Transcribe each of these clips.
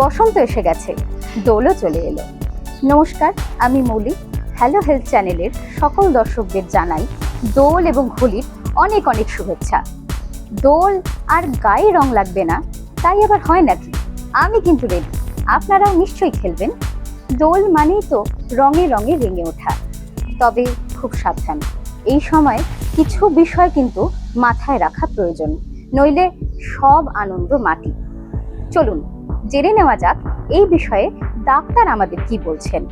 বসন্ত এসে গেছে, দোলও চলে এলো। নমস্কার, আমি মৌলি। হ্যালো হেলথ চ্যানেলের সকল দর্শকদের জানাই দোল এবং হোলির অনেক অনেক শুভেচ্ছা। দোল আর গায়ে রং লাগবে না, তাই আবার হয় নাকি? আমি কিন্তু রেডি, আপনারাও নিশ্চয়ই খেলবেন। দোল মানেই তো রঙে রঙে রেঙে ওঠা। তবে খুব সাবধান, এই সময় কিছু বিষয় কিন্তু মাথায় রাখা প্রয়োজন, নইলে সব আনন্দ মাটি। চলুন জেনে নেওয়া যাক এই বিষয়ে ডাক্তার আমাদের কি বলছেন।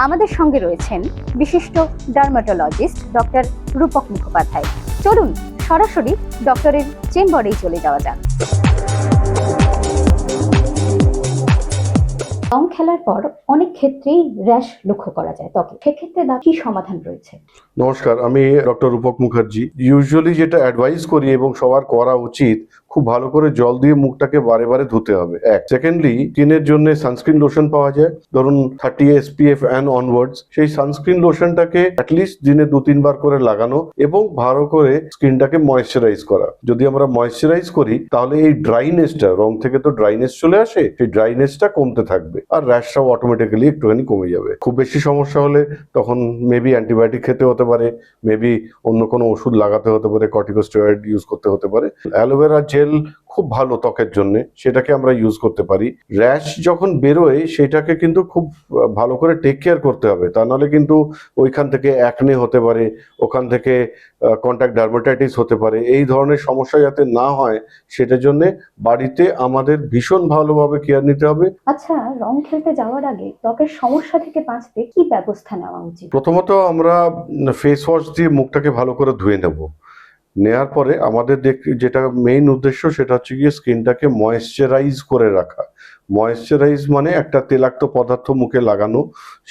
আমাদের সঙ্গে রয়েছেন বিশিষ্ট ডার্মাটোলজিস্ট ডক্টর রূপক মুখোপাধ্যায়। চলুন সরাসরি ডক্টরের চেম্বারেই চলে যাওয়া যাক। রং খেলার পর অনেক ক্ষেত্রেই র্যাশ লক্ষ্য করা যায় ত্বকে, সেক্ষেত্রে কি সমাধান রয়েছে? নমস্কার, আমি ডক্টর রূপক মুখার্জি। ইউজুয়ালি যেটা অ্যাডভাইস করি এবং সবার করা উচিত, খুব ভালো করে জল দিয়ে মুখটাকে বারে বারে ধুতে হবে। সেকেন্ডলি, স্কিনের জন্য সানস্ক্রিন লোশন পাওয়া যায়, ধরুন 30 SPF অ্যান্ড অনওয়ার্ডস। সেই সানস্ক্রিন লোশনটাকে অ্যাটলিস্ট দিনে 2-3 বার করে লাগানো এবং ভালো করে স্কিনটাকে ময়েশ্চারাইজ করা। যদি আমরা ময়েশ্চারাইজ করি তাহলে এই ড্রাইনেসটা, রং থেকে তো ড্রাইনেস চলে আসে, সেই ড্রাইনেসটা কমতে থাকবে আর র্যাশটাও অটোমেটিক্যালি একটুখানি কমে যাবে। খুব বেশি সমস্যা হলে তখন মেবি অ্যান্টিবায়োটিক খেতে হতে পারে, মেবি অন্য কোনো ওষুধ লাগাতে হতে পারে, কর্টিকোস্টেরয়েড ইউজ করতে হতে পারে। অ্যালোভেরা জেল খুব ভালো ত্বকের জন্য, সেটাকে আমরা ইউজ করতে পারি। র্যাশ যখন বেরোয় সেটাকে কিন্তু খুব ভালো করে টেক কেয়ার করতে হবে, তা নাহলে কিন্তু ওইখান থেকে অ্যাকনে হতে পারে, ওখান থেকে কন্ট্যাক্ট ডার্মাটাইটিস হতে পারে। এই ধরনের সমস্যা যাতে না হয় সেটার জন্য বাড়িতে আমাদের ভীষণ ভালোভাবে কেয়ার নিতে হবে। আচ্ছা, রং খেলতে যাওয়ার আগে ত্বকের সমস্যা থেকে বাঁচতে কি ব্যবস্থা নেওয়া উচিত? প্রথমত আমরা ফেস ওয়াশ দিয়ে মুখটাকে ভালো করে ধুয়ে নেব। নেওয়ার পরে আমাদের যেটা মেইন উদ্দেশ্য সেটা হচ্ছে গিয়ে স্কিনটাকে ময়েশ্চারাইজ করে রাখা। ময়েশ্চারাইজ মানে একটা তেলাক্ত পদার্থ মুখে লাগানো।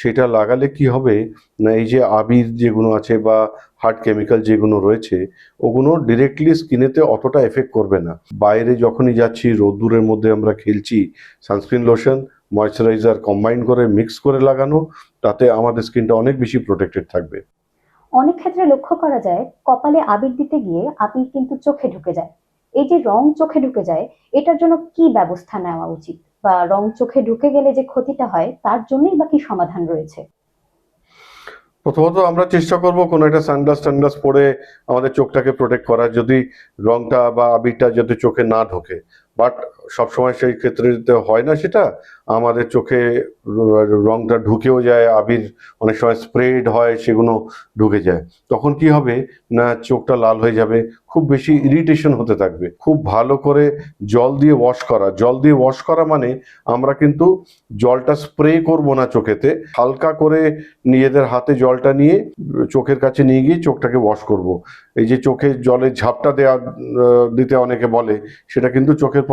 সেটা লাগালে কি হবে না, এই যে আবির যেগুলো আছে বা হার্ড কেমিক্যাল যেগুলো রয়েছে, ওগুলো ডিরেক্টলি স্কিনেতে অতটা এফেক্ট করবে না। বাইরে যখনই যাচ্ছি, রোদ্দুরের মধ্যে আমরা খেলছি, সানস্ক্রিন লোশন ময়েশ্চারাইজার কম্বাইন করে মিক্স করে লাগানো, তাতে আমাদের স্কিনটা অনেক বেশি প্রোটেক্টেড থাকবে। অনেক ক্ষেত্রে লক্ষ্য করা যায় কপালে আবির দিতে গিয়ে আবির কিন্তু চোখে ঢুকে যায়। এই যে রং চোখে ঢুকে যায়, এটার জন্য কি ব্যবস্থা নেওয়া উচিত, বা রং চোখে ঢুকে গেলে যে ক্ষতিটা হয় তার জন্যই বা কি সমাধান রয়েছে? প্রথমত আমরা চেষ্টা করব কোনো একটা সানগ্লাস পরে আমাদের চোখটাকে প্রোটেক্ট করার, যদি রংটা বা আবিরটা যাতে চোখে না ঢোকে। বাট সবসময় সেই ক্ষেত্রে হয় না, সেটা আমাদের চোখে রংটা ঢুকেও যায়, আবির অনেক সময় স্প্রেড হয়, সেগুলো ঢুকে যায়। তখন কি হবে না, চোখটা লাল হয়ে যাবে, খুব বেশি ইরিটেশন হতে থাকবে। খুব ভালো করে জল দিয়ে ওয়াশ করা। জল দিয়ে ওয়াশ করা মানে আমরা কিন্তু জলটা স্প্রে করব না চোখেতে, হালকা করে নিজেদের হাতে জলটা নিয়ে চোখের কাছে নিয়ে গিয়ে চোখটাকে ওয়াশ করব। এই যে চোখে জলের ঝাপটা দিতে অনেকে বলে, সেটা কিন্তু চোখের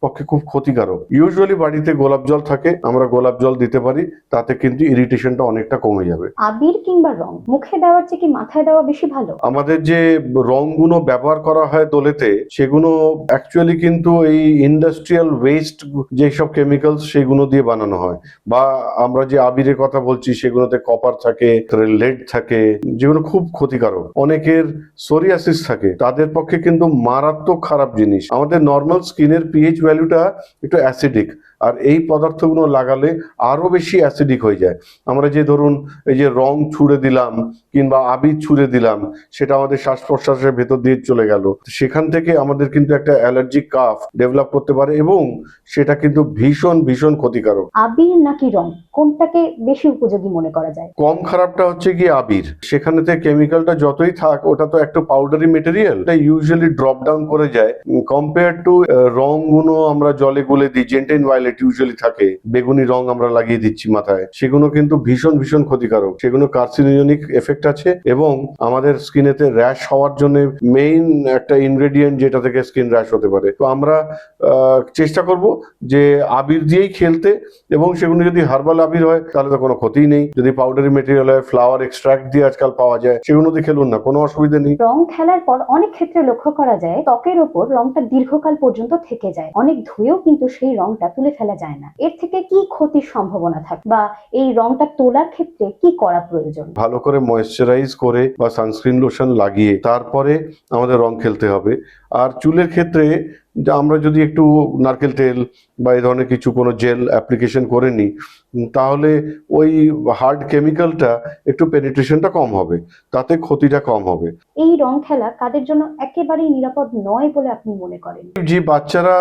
পক্ষে খুব ক্ষতিকারক। ইউজুয়ালি বাড়িতে গোলাপ জল থাকে, আমরা গোলাপ জল দিতে পারি, তাতে কিন্তু ইরিটেশনটা অনেকটা কমে যাবে। আবির কিংবা রং মুখে দেওয়ার চেয়ে কি মাথায় দেওয়া বেশি ভালো? আমাদের যে রংগুলো ব্যবহার করা হয় দোলেতে, সেগুলো অ্যাকচুয়ালি কিন্তু এই ইন্ডাস্ট্রিয়াল ওয়েস্ট যেসব কেমিক্যালস সেগুলো দিয়ে বানানো হয়। বা আমরা যে আবিরের কথা বলছি সেগুলোতে কপার থাকে, লেড থাকে, যেগুলো খুব ক্ষতিকারক। অনেকের সোরিয়াসিস থাকে, তাদের পক্ষে কিন্তু মারাত্মক খারাপ জিনিস। আমাদের নর্মাল স্কিনের পিএইচ ভ্যালুটা একটু অ্যাসিডিক, আর এই পদার্থগুলো লাগালে আরো বেশি অ্যাসিডিক হয়ে যায়। আমরা যে ধরুন এই যে রং ছুড়ে দিলাম কিংবা আবির ছুড়ে দিলাম, সেটা আমাদের শ্বাস প্রশ্বাসের ভেতর দিয়ে চলে গেল, সেখান থেকে আমাদের কিন্তু একটা অ্যালার্জিক কাফ ডেভেলপ করতে পারে এবং সেটা কিন্তু ভীষণ ভীষণ ক্ষতিকারক। আবির নাকি রং, কোনটাকে বেশি উপযোগী মনে করা যায়? কম খারাপটা হচ্ছে গিয়ে আবির। সেখানেতে কেমিক্যালটা যতই থাক, ওটা তো একটা পাউডারি মেটেরিয়াল, এটা ইউজুয়ালি ড্রপ ডাউন করে যায় কম্পেয়ার টু রংগুলো আমরা জলে গুলে দিই। জেন্টেন ভায়োলেট ইউজুয়ালি থাকে, বেগুনি রং আমরা লাগিয়ে দিচ্ছি মাথায়, সেগুলো কিন্তু ভীষণ ভীষণ ক্ষতিকারক। সেগুলো কার্সিনোজেনিক এফেক্ট আছে এবং আমাদের স্কিনেতে র্যাশ হওয়ার জন্য মেইন একটা ইনগ্রেডিয়েন্ট যেটা থেকে স্কিন র্যাশ হতে পারে। তো আমরা চেষ্টা করব যে আবির দিয়েই খেলতে, এবং সেগুলো যদি হার্বাল আবির হয় তাহলে তো কোনো ক্ষতিই নেই। যদি পাউডারি মেটেরিয়াল হয়, ফ্লাওয়ার এক্সট্রাক্ট দিয়ে আজকাল পাওয়া যায়, সেগুলো দিয়ে খেলুন না, কোনো অসুবিধা নেই। রং খেলার পর অনেক ক্ষেত্রে লক্ষ্য করা যায় ত্বকের ওপর রংটা দীর্ঘকাল পর্যন্ত থেকে যায়, অনেক ধুয়েও কিন্তু সেই রংটা তুলে ফেলা যায় না, এর থেকে কি ক্ষতির সম্ভাবনা থাকে বা এই রংটা তোলার ক্ষেত্রে কি করা প্রয়োজন? ভালো করে ময়েশ্চারাইজ করে বা সানস্ক্রিন লোশন লাগিয়ে তারপরে আমাদের রং খেলতে হবে। আর চুলের ক্ষেত্রে আমরা যদি একটু নারকেল তেল বা এই ধরনের কিছু কোনো জেল অ্যাপ্লিকেশন করে নিই, তাহলে ওই হার্ড কেমিক্যালটা একটু পেনিট্রেশনটা কম হবে, তাতে ক্ষতিটা কম হবে। এই রং খেলা কাদের জন্য একেবারেই নিরাপদ নয় বলে আপনি মনে করেন? যে বাচ্চারা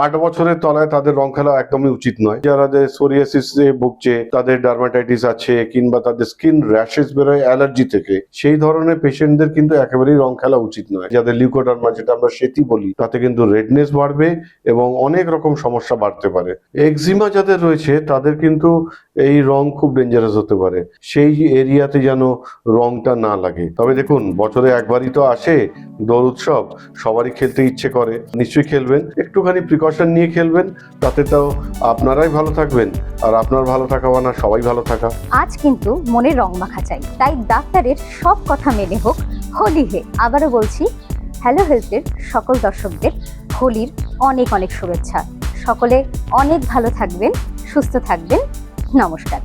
8 বছরের তলায়, তাদের রং খেলা একদমই উচিত নয়। যারা সোরিয়াসিসে ভুগছে, তাদের ডার্মাটাইটিস আছে, কিংবা তাদের স্কিন র্যাশেস বেরোয় অ্যালার্জি থেকে, সেই ধরনের পেশেন্টদের কিন্তু একেবারেই রং খেলা উচিত নয়। যাদের লিউকোডার্মা, যেটা আমরা সেতি বলি, তাতে কিন্তু রেডনেস বাড়বে এবং অনেক রকম সমস্যা বাড়তে পারে। এক্সিমা যাদের রয়েছে তাদের কিন্তু এই রং খুব ডেঞ্জারাস হতে পারে। সেই এরিয়াতে যেন রংটা না লাগে। তবে দেখুন, বছরে একবারই তো আসে দোল উৎসব, সবারই খেলতে ইচ্ছে করে, নিশ্চয়ই খেলবেন। একটুখানি প্রিকশন নিয়ে খেলবেন, তাতে তো আপনারাই ভালো থাকবেন, আর আপনার ভালো থাকা মানে সবাই ভালো থাকা। আজ কিন্তু মনে রং মাখা চাই, তাই ডাক্তারের সব কথা মেনে হোক হোলি হে। আবারও বলছি, হ্যালো হেলথের সকল দর্শকদের হোলির অনেক অনেক শুভেচ্ছা। সকলে অনেক ভালো থাকবেন, সুস্থ থাকবেন। নমস্কার।